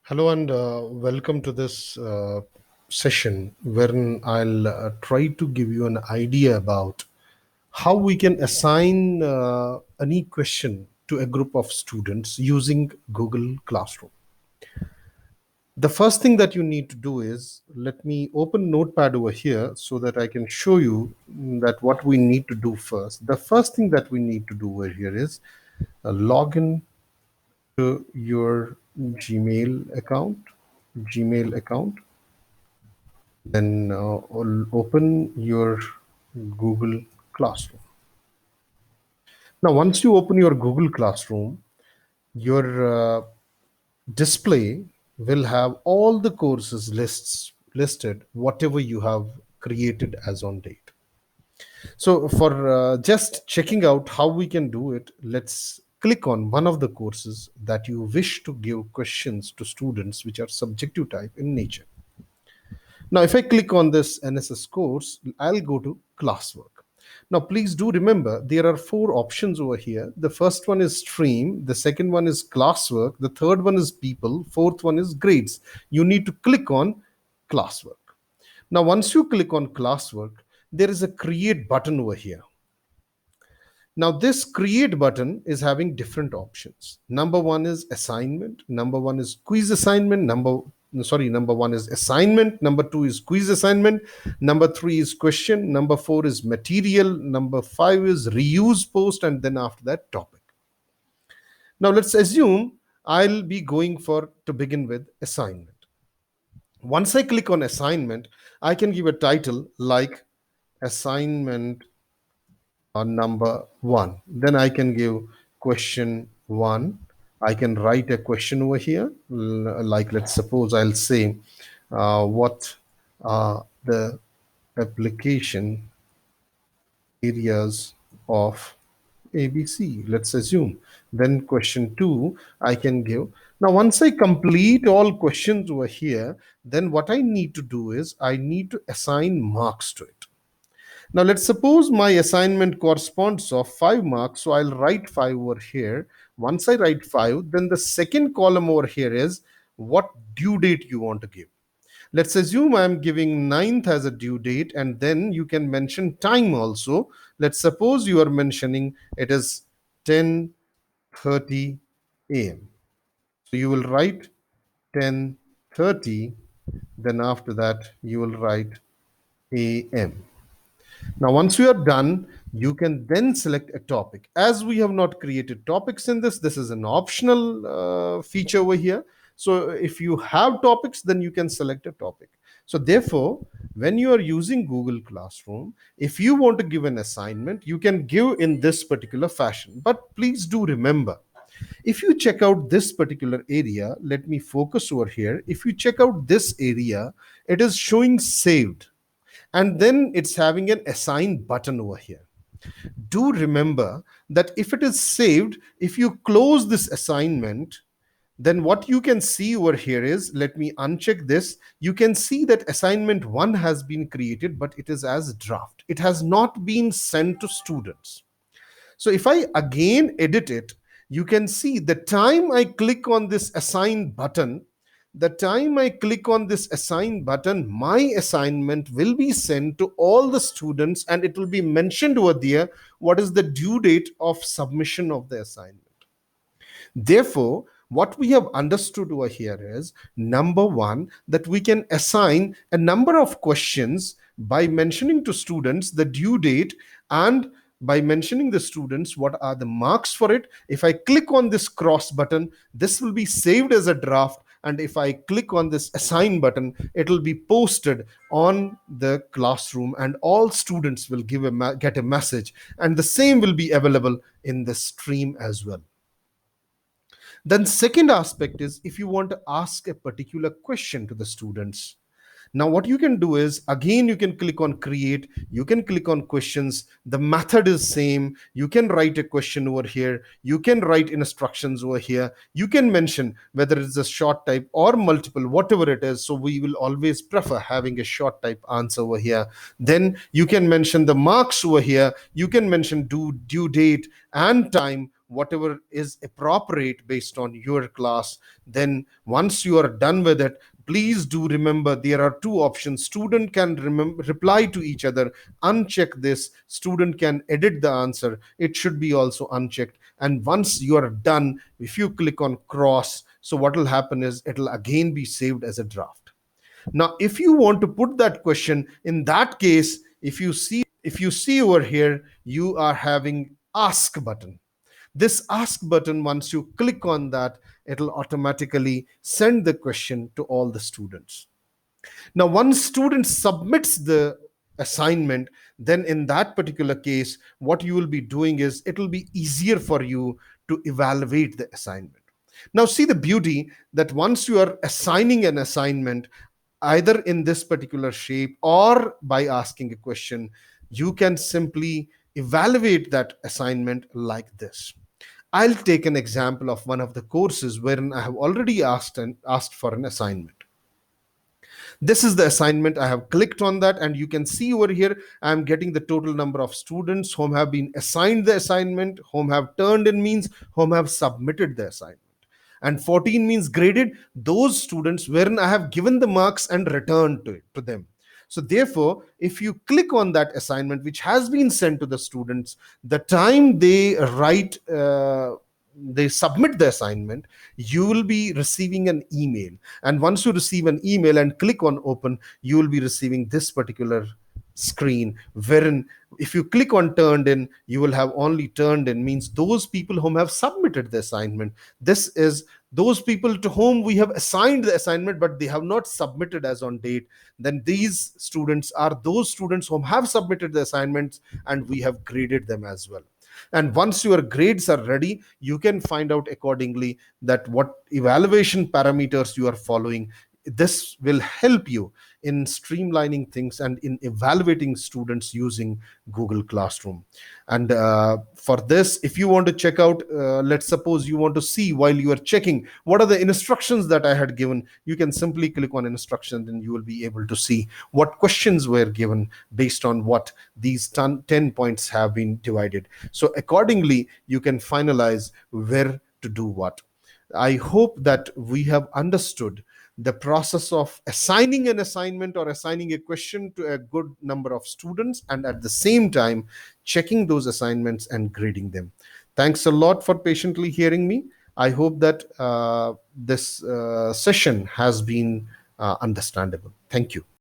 Hello and welcome to this session wherein I'll try to give you an idea about how we can assign any question to a group of students using Google Classroom. The first thing that you need to do is let me open Notepad over here so that I can show you that what we need to do first. The first thing that we need to do over here is log in to your Gmail account. Then open your Google Classroom. Now, once you open your Google Classroom, your display will have all the courses lists listed, whatever you have created as on date. So, for just checking out how we can do it, let's click on one of the courses that you wish to give questions to students which are subjective type in nature. Now, if I click on this NSS course, I'll go to classwork. Now, please do remember there are four options over here. The first one is stream, the second one is classwork, the third one is people, fourth one is grades. You need to click on classwork. Now, once you click on classwork, there is a create button over here. Now, this create button is having different options. Number one is assignment. Number one is quiz assignment. Number one is assignment. Number two is quiz assignment. Number three is question. Number four is material. Number five is reuse post. And then after that, topic. Now, let's assume I'll be going for to begin with assignment. Once I click on assignment, I can give a title like assignment number one. Then I can give question one. I can write a question over here. Like, let's suppose I'll say, what are the application areas of ABC? Let's assume. Then question two, I can give. Now, once I complete all questions over here, then what I need to do is I need to assign marks to it. Now, let's suppose my assignment corresponds of 5 marks. So I'll write 5 over here. Once I write 5, then the second column over here is what due date you want to give. Let's assume I'm giving 9th as a due date, and then you can mention time also. Let's suppose you are mentioning it is 10:30 a.m. So you will write 10:30, then after that you will write a.m. Now, once you are done, you can then select a topic. As we have not created topics in this is an optional feature over here. So if you have topics, then you can select a topic. So therefore, when you are using Google Classroom, if you want to give an assignment, you can give in this particular fashion. But please do remember, if you check out this particular area, let me focus over here. If you check out this area, it is showing saved, and then it's having an assign button over here. Do remember that if it is saved, if you close this assignment, then what you can see over here is, let me uncheck this, you can see that assignment 1 has been created, but it is as draft. It has not been sent to students. So if I again edit it, you can see the time I click on this assign button, my assignment will be sent to all the students, and it will be mentioned over there what is the due date of submission of the assignment. Therefore, what we have understood over here is, number one, that we can assign a number of questions by mentioning to students the due date, and by mentioning the students what are the marks for it. If I click on this cross button, this will be saved as a draft, and if I click on this assign button, it will be posted on the classroom, and all students will get a message, and the same will be available in the stream as well. Then second aspect is, if you want to ask a particular question to the students, now what you can do is, again, you can click on create, you can click on questions, the method is same, you can write a question over here, you can write instructions over here, you can mention whether it's a short type or multiple, whatever it is. So we will always prefer having a short type answer over here. Then you can mention the marks over here, you can mention due date and time, whatever is appropriate based on your class. Then once you are done with it, please do remember there are two options. Student can reply to each other. Uncheck this. Student can edit the answer. It should be also unchecked. And once you are done, if you click on cross, so what will happen is it'll again be saved as a draft. Now if you want to put that question, in that case, if you see over here, you are having ask button. This ask button, once you click on that, it'll automatically send the question to all the students. Now once student submits the assignment, then in that particular case, what you will be doing is it will be easier for you to evaluate the assignment. Now see the beauty that once you are assigning an assignment, either in this particular shape or by asking a question, you can simply evaluate that assignment like this. I'll take an example of one of the courses wherein I have already asked for an assignment. This is the assignment. I have clicked on that, and you can see over here I'm getting the total number of students whom have been assigned the assignment, whom have turned in means whom have submitted the assignment. And 14 means graded those students wherein I have given the marks and returned to them. So therefore, if you click on that assignment which has been sent to the students, the time they submit the assignment, you will be receiving an email. And once you receive an email and click on open, you will be receiving this particular screen, wherein if you click on turned in, you will have only turned in means those people whom have submitted the assignment. This is those people to whom we have assigned the assignment but they have not submitted as on date. Then these students are those students whom have submitted the assignments, and we have graded them as well. And once your grades are ready, you can find out accordingly that what evaluation parameters you are following. This will help you in streamlining things and in evaluating students using Google Classroom. And for this, if you want to check out, let's suppose you want to see while you are checking what are the instructions that I had given, you can simply click on instructions and you will be able to see what questions were given based on what these 10 points have been divided. So accordingly, you can finalize where to do what. I hope that we have understood the process of assigning an assignment or assigning a question to a good number of students, and at the same time checking those assignments and grading them. Thanks a lot for patiently hearing me. I hope that this session has been understandable. Thank you.